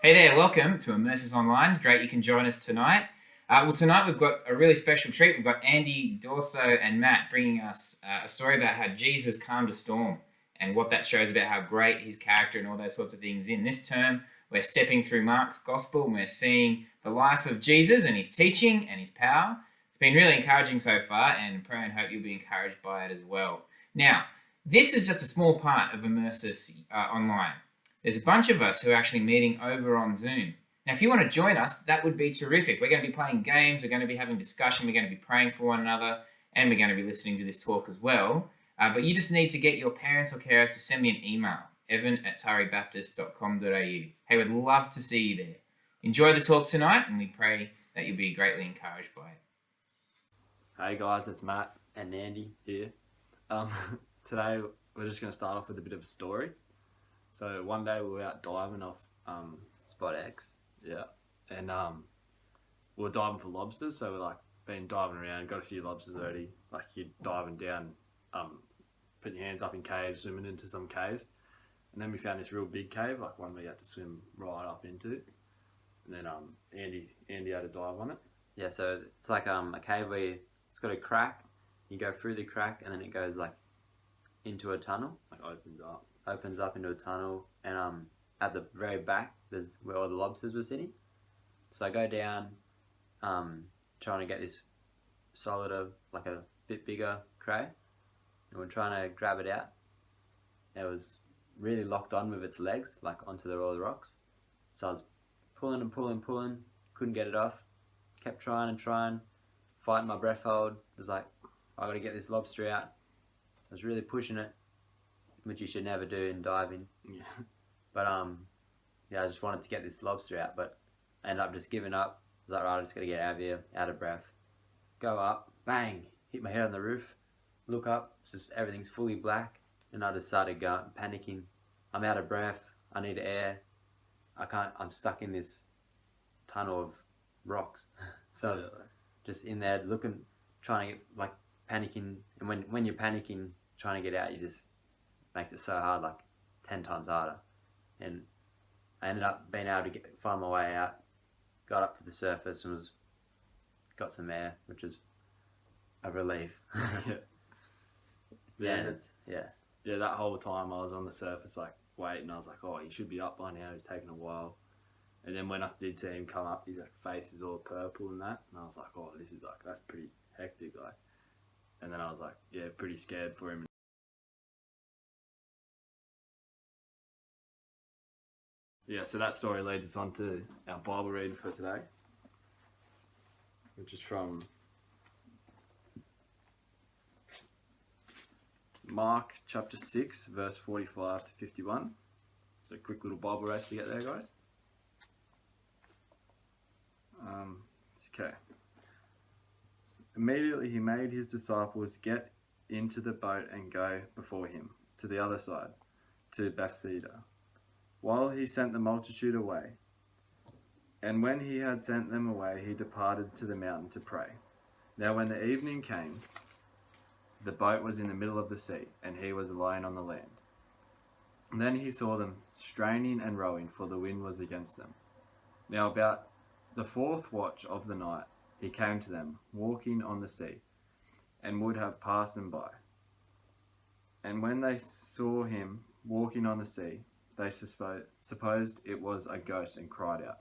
Hey there, welcome to Emersus Online. Great you can join us tonight. Tonight we've got a really special treat. We've got Andy, Dawso, and Matt bringing us a story about how Jesus calmed a storm and what that shows about how great his character and all those sorts of things. In this term, we're stepping through Mark's Gospel and we're seeing the life of Jesus and his teaching and his power. It's been really encouraging so far, and pray and hope you'll be encouraged by it as well. Now, this is just a small part of Emersus Online. There's a bunch of us who are actually meeting over on Zoom. Now, if you want to join us, that would be terrific. We're going to be playing games, we're going to be having discussion, we're going to be praying for one another, and we're going to be listening to this talk as well. But you just need to get your parents or carers to send me an email, evan@saribaptist.com.au. Hey, we'd love to see you there. Enjoy the talk tonight, and we pray that you'll be greatly encouraged by it. Hey guys, it's Matt and Andy here. Today we're just going to start off with a bit of a story. So one day we were out diving off Spot X. yeah, and we were diving for lobsters. So we're like been diving around, got a few lobsters already. Like you're diving down, putting your hands up in caves, swimming into some caves, and then we found this real big cave, like one we had to swim right up into. And then Andy had to dive on it. Yeah, so it's like a cave where it's got a crack. You go through the crack and then it goes like into a tunnel. Like opens Opens up into a tunnel, and at the very back there's where all the lobsters were sitting. So I go down, trying to get this solider, like a bit bigger crab, and we're trying to grab it out. It was really locked on with its legs, like onto all the rocks. So I was pulling and pulling, couldn't get it off. Kept trying, fighting my breath hold. It was like, I got to get this lobster out. I was really pushing it, which you should never do in diving. Yeah. But I just wanted to get this lobster out, but I ended up just giving up. I was like, right, I just got to get out of here, out of breath. Go up, bang, hit my head on the roof. Look up, it's just everything's fully black, and I just started panicking. I'm out of breath. I need air. I'm stuck in this tunnel of rocks. So I was just in there looking, trying to get, like, panicking. And when you're panicking, trying to get out, you just makes it so hard, like 10 times harder. And I ended up being able to find my way out, got up to the surface and got some air, which is a relief. Yeah, that whole time I was on the surface, like waiting. I was like, oh, he should be up by now. He's taking a while. And then when I did see him come up, his like face is all purple and that, and I was like, oh, this is like, that's pretty hectic, like. And then I was like, yeah, pretty scared for him. Yeah, so that story leads us on to our Bible reading for today, which is from Mark chapter 6, verse 45 to 51. So a quick little Bible race to get there, guys. Okay. So immediately he made his disciples get into the boat and go before him to the other side, to Bethsaida, while he sent the multitude away. And when he had sent them away, he departed to the mountain to pray. Now when the evening came, the boat was in the middle of the sea, and he was alone on the land. And then he saw them straining and rowing, for the wind was against them. Now about the fourth watch of the night, he came to them, walking on the sea, and would have passed them by. And when they saw him walking on the sea, they supposed it was a ghost and cried out.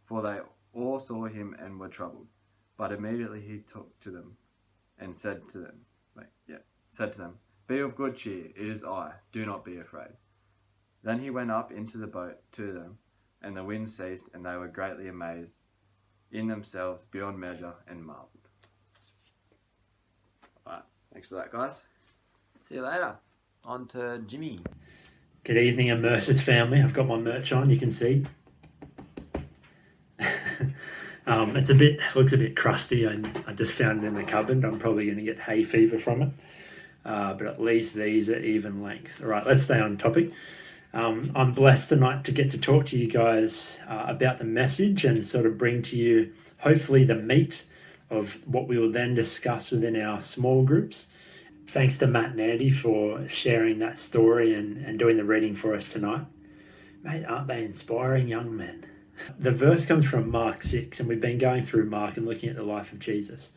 For they all saw him and were troubled. But immediately he took to them and said to them, Be of good cheer, it is I, do not be afraid. Then he went up into the boat to them, and the wind ceased, and they were greatly amazed in themselves beyond measure and marveled. Alright, thanks for that, guys. See you later. On to Jimmy. Good evening, Emersus family. I've got my merch on, you can see. Looks a bit crusty, and I just found it in the cupboard. I'm probably going to get hay fever from it. But at least these are even length. All right, let's stay on topic. I'm blessed tonight to get to talk to you guys about the message and sort of bring to you, hopefully, the meat of what we will then discuss within our small groups. Thanks to Matt and Andy for sharing that story and doing the reading for us tonight. Mate, aren't they inspiring young men? The verse comes from Mark 6, and we've been going through Mark and looking at the life of Jesus.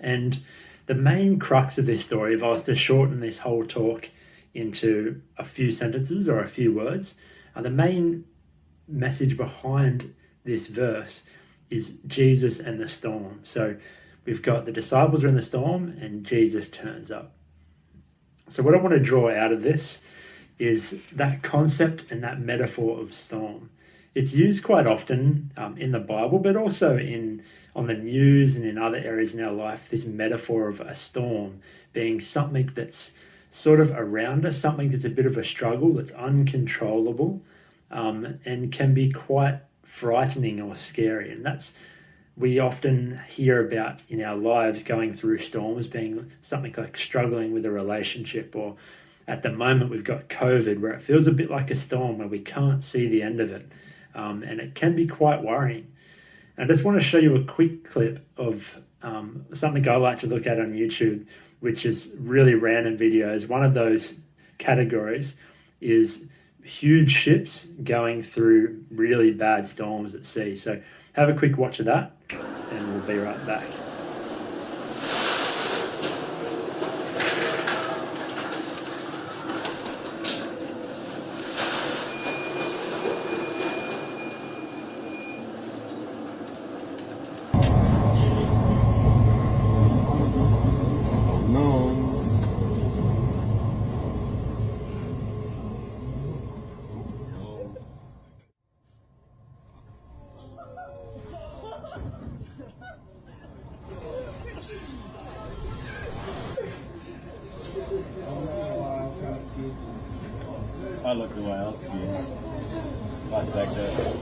And the main crux of this story, if I was to shorten this whole talk into a few sentences or a few words, the main message behind this verse is Jesus and the storm. So we've got the disciples are in the storm and Jesus turns up. So what I want to draw out of this is that concept and that metaphor of storm. It's used quite often in the Bible, but also on the news and in other areas in our life, this metaphor of a storm being something that's sort of around us, something that's a bit of a struggle, that's uncontrollable, and can be quite frightening or scary. And we often hear about in our lives going through storms being something like struggling with a relationship, or at the moment we've got COVID, where it feels a bit like a storm where we can't see the end of it. And it can be quite worrying. I just want to show you a quick clip of something I like to look at on YouTube, which is really random videos. One of those categories is huge ships going through really bad storms at sea. So have a quick watch of that and we'll be right back. I look away, I'll see you. Dissect it.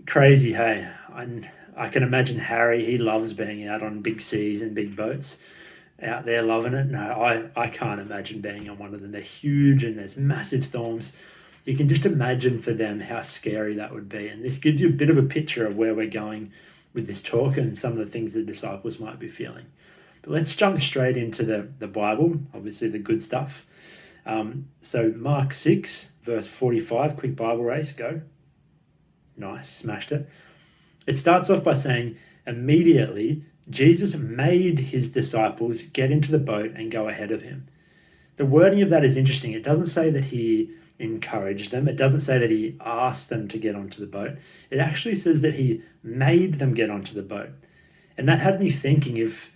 Crazy, hey? I can imagine Harry, he loves being out on big seas and big boats, out there loving it. No, I can't imagine being on one of them. They're huge and there's massive storms. You can just imagine for them how scary that would be. And this gives you a bit of a picture of where we're going with this talk and some of the things the disciples might be feeling. But let's jump straight into the Bible, obviously the good stuff. So Mark 6, verse 45, quick Bible race, go. Nice, smashed it. It starts off by saying, immediately Jesus made his disciples get into the boat and go ahead of him. The wording of that is interesting. It doesn't say that he encouraged them. It doesn't say that he asked them to get onto the boat. It actually says that he made them get onto the boat. And that had me thinking, if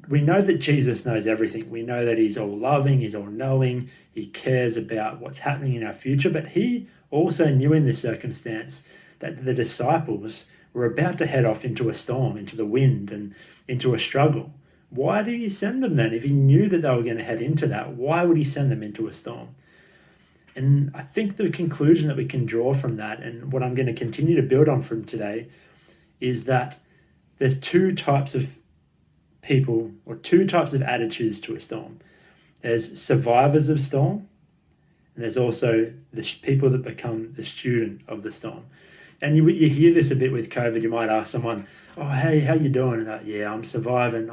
we know that Jesus knows everything, we know that he's all loving, he's all knowing, he cares about what's happening in our future, but he also knew in this circumstance that the disciples were about to head off into a storm, into the wind and into a struggle. Why did he send them then? If he knew that they were going to head into that, why would he send them into a storm? And I think the conclusion that we can draw from that, and what I'm going to continue to build on from today, is that there's two types of people or two types of attitudes to a storm. There's survivors of storm, and there's also the people that become the student of the storm. And you hear this a bit with COVID. You might ask someone, oh, hey, how you doing? And like, yeah, I'm surviving.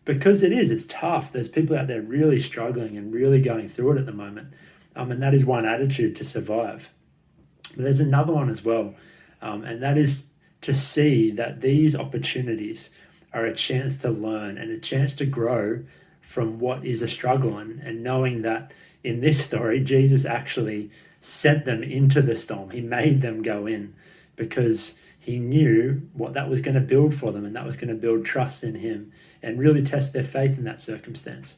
Because it's tough. There's people out there really struggling and really going through it at the moment. And that is one attitude, to survive. But there's another one as well. And that is to see that these opportunities are a chance to learn and a chance to grow from what is a struggle. And knowing that in this story, Jesus actually sent them into the storm. He made them go in because he knew what that was going to build for them, and that was going to build trust in him and really test their faith in that circumstance.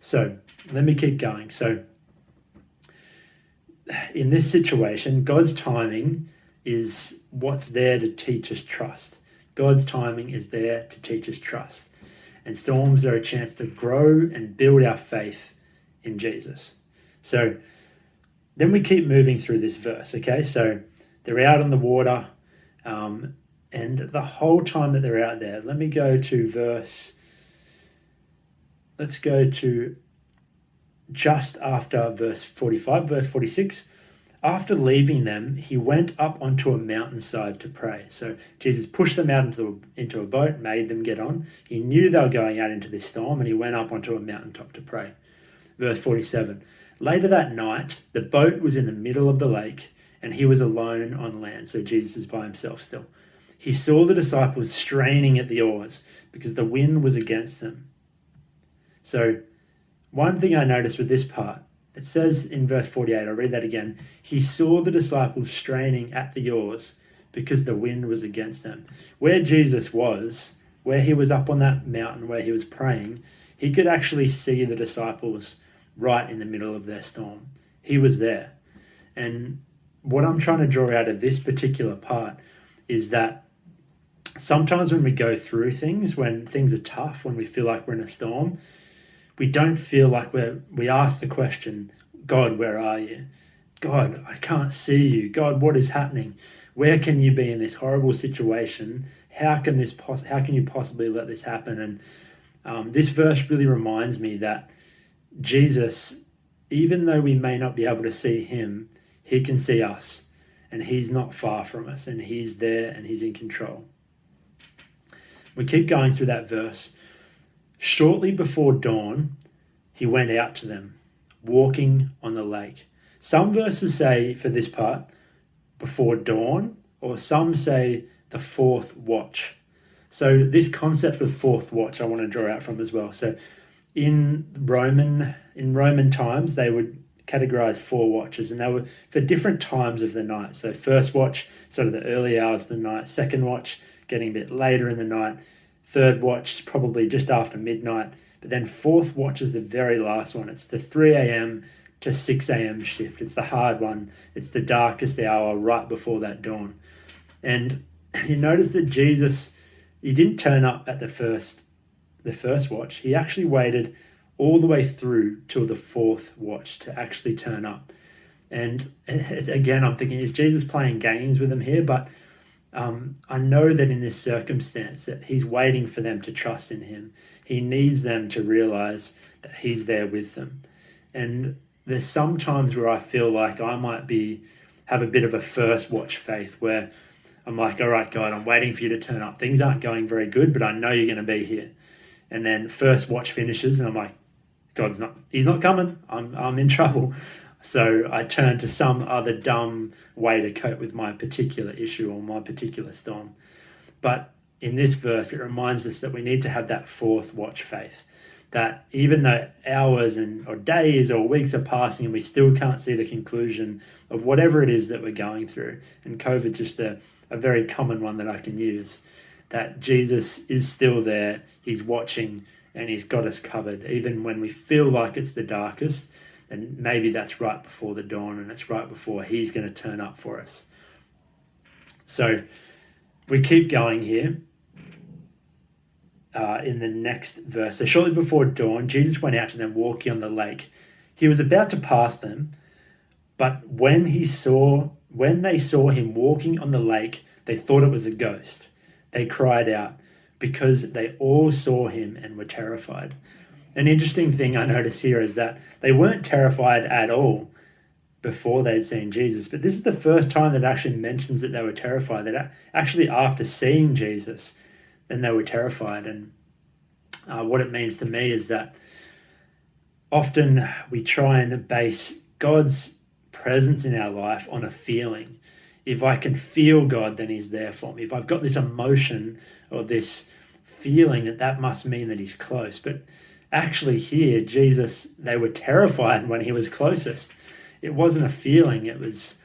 So let me keep going. So in this situation, God's timing is what's there to teach us trust. God's timing is there to teach us trust. And storms are a chance to grow and build our faith in Jesus. So then we keep moving through this verse, okay? So they're out on the water, and the whole time that they're out there, let me go to verse let's go to just after verse 45, verse 46. After leaving them, he went up onto a mountainside to pray. So Jesus pushed them out into a boat, made them get on. He knew they were going out into this storm, and he went up onto a mountaintop to pray. Verse 47. Later that night, the boat was in the middle of the lake, and he was alone on land. So Jesus is by himself still. He saw the disciples straining at the oars because the wind was against them. So one thing I noticed with this part, it says in verse 48, I'll read that again. He saw the disciples straining at the oars because the wind was against them. Where Jesus was, where he was up on that mountain where he was praying, he could actually see the disciples right in the middle of their storm. He was there. And what I'm trying to draw out of this particular part is that sometimes when we go through things, when things are tough, when we feel like we're in a storm, we don't feel like we ask the question, God, where are you? God, I can't see you. God, what is happening? Where can you be in this horrible situation? How can you possibly let this happen? And this verse really reminds me that Jesus, even though we may not be able to see him, he can see us, and he's not far from us, and he's there, and he's in control. We keep going through that verse. Shortly before dawn, he went out to them, walking on the lake. Some verses say for this part, before dawn, or some say the fourth watch. So this concept of fourth watch I want to draw out from as well. So in Roman times, they would categorize 4 watches, and they were for different times of the night. So first watch, sort of the early hours of the night. Second watch, getting a bit later in the night. Third watch, probably just after midnight. But then fourth watch is the very last one. It's the 3 a.m. to 6 a.m. shift. It's the hard one. It's the darkest hour right before that dawn. And you notice that Jesus, he didn't turn up at the first watch. He actually waited all the way through till the fourth watch to actually turn up. And again, I'm thinking, is Jesus playing games with them here? But I know that in this circumstance that he's waiting for them to trust in him. He needs them to realize that he's there with them. And there's some times where I feel like I might have a bit of a first watch faith where I'm like, all right, God, I'm waiting for you to turn up. Things aren't going very good, but I know you're going to be here. And then first watch finishes and I'm like, he's not coming. I'm in trouble. So I turn to some other dumb way to cope with my particular issue or my particular storm. But in this verse, it reminds us that we need to have that fourth watch faith. That even though hours or days or weeks are passing and we still can't see the conclusion of whatever it is that we're going through, and COVID's just a very common one that I can use, that Jesus is still there, he's watching, and he's got us covered. Even when we feel like it's the darkest, and maybe that's right before the dawn and it's right before he's going to turn up for us. So we keep going here in the next verse. So shortly before dawn, Jesus went out to them walking on the lake. He was about to pass them, but when they saw him walking on the lake, they thought it was a ghost. They cried out because they all saw him and were terrified. An interesting thing I notice here is that they weren't terrified at all before they'd seen Jesus, but this is the first time that it actually mentions that they were terrified. That actually after seeing Jesus, then they were terrified. And what it means to me is that often we try and base God's presence in our life on a feeling. If I can feel God, then he's there for me. If I've got this emotion or this feeling, that must mean that he's close. But actually here, Jesus, they were terrified when he was closest. It wasn't a feeling, it was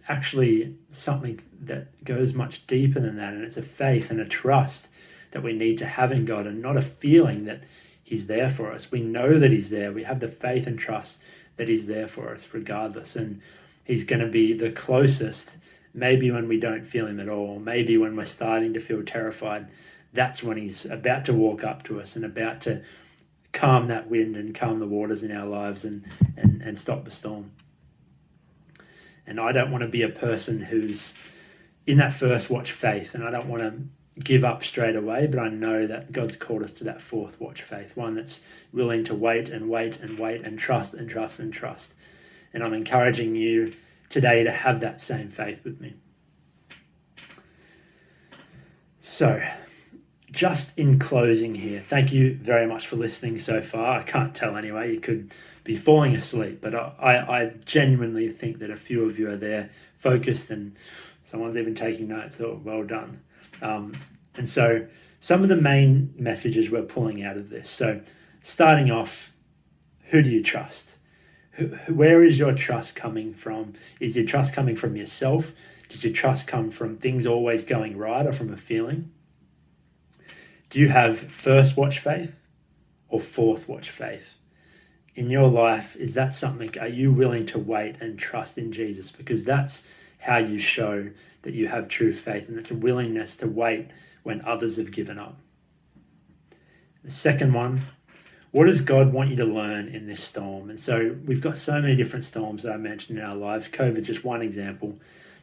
actually something that goes much deeper than that, and it's a faith and a trust that we need to have in God, and not a feeling that he's there for us. We know that he's there. We have the faith and trust that he's there for us regardless, and he's going to be the closest, maybe when we don't feel him at all, maybe when we're starting to feel terrified. That's when he's about to walk up to us and about to calm that wind and calm the waters in our lives and stop the storm. And I don't want to be a person who's in that first watch faith, and I don't want to give up straight away, but I know that God's called us to that fourth watch faith, one that's willing to wait and wait and wait and trust and trust and trust. And I'm encouraging you today to have that same faith with me. So, just in closing here, thank you very much for listening so far. I can't tell anyway, you could be falling asleep, but I genuinely think that a few of you are there focused, and someone's even taking notes, so well done. And so some of the main messages we're pulling out of this. So starting off, who do you trust? Where is your trust coming from? Is your trust coming from yourself? Does your trust come from things always going right, or from a feeling? Do you have first watch faith or fourth watch faith? In your life, is that something, are you willing to wait and trust in Jesus? Because that's how you show that you have true faith, and it's a willingness to wait when others have given up. The second one, what does God want you to learn in this storm? And so we've got so many different storms that I mentioned in our lives. COVID, just one example.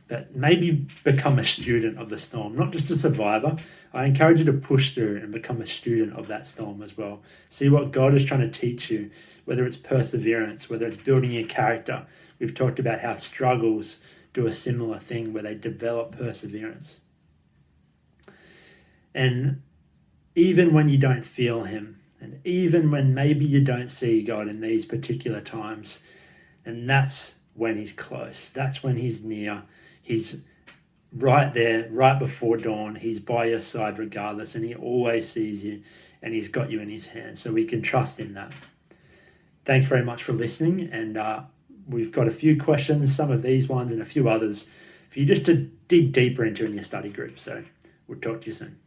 But maybe become a student of the storm, not just a survivor. I encourage you to push through and become a student of that storm as well. See what God is trying to teach you, whether it's perseverance, whether it's building your character. We've talked about how struggles do a similar thing where they develop perseverance. And even when you don't feel him, and even when maybe you don't see God in these particular times, and that's when he's close, that's when he's near, he's right there, right before dawn, he's by your side regardless, and he always sees you, and he's got you in his hands, so we can trust in that. Thanks very much for listening, and we've got a few questions, some of these ones and a few others, for you just to dig deeper into in your study group. So we'll talk to you soon.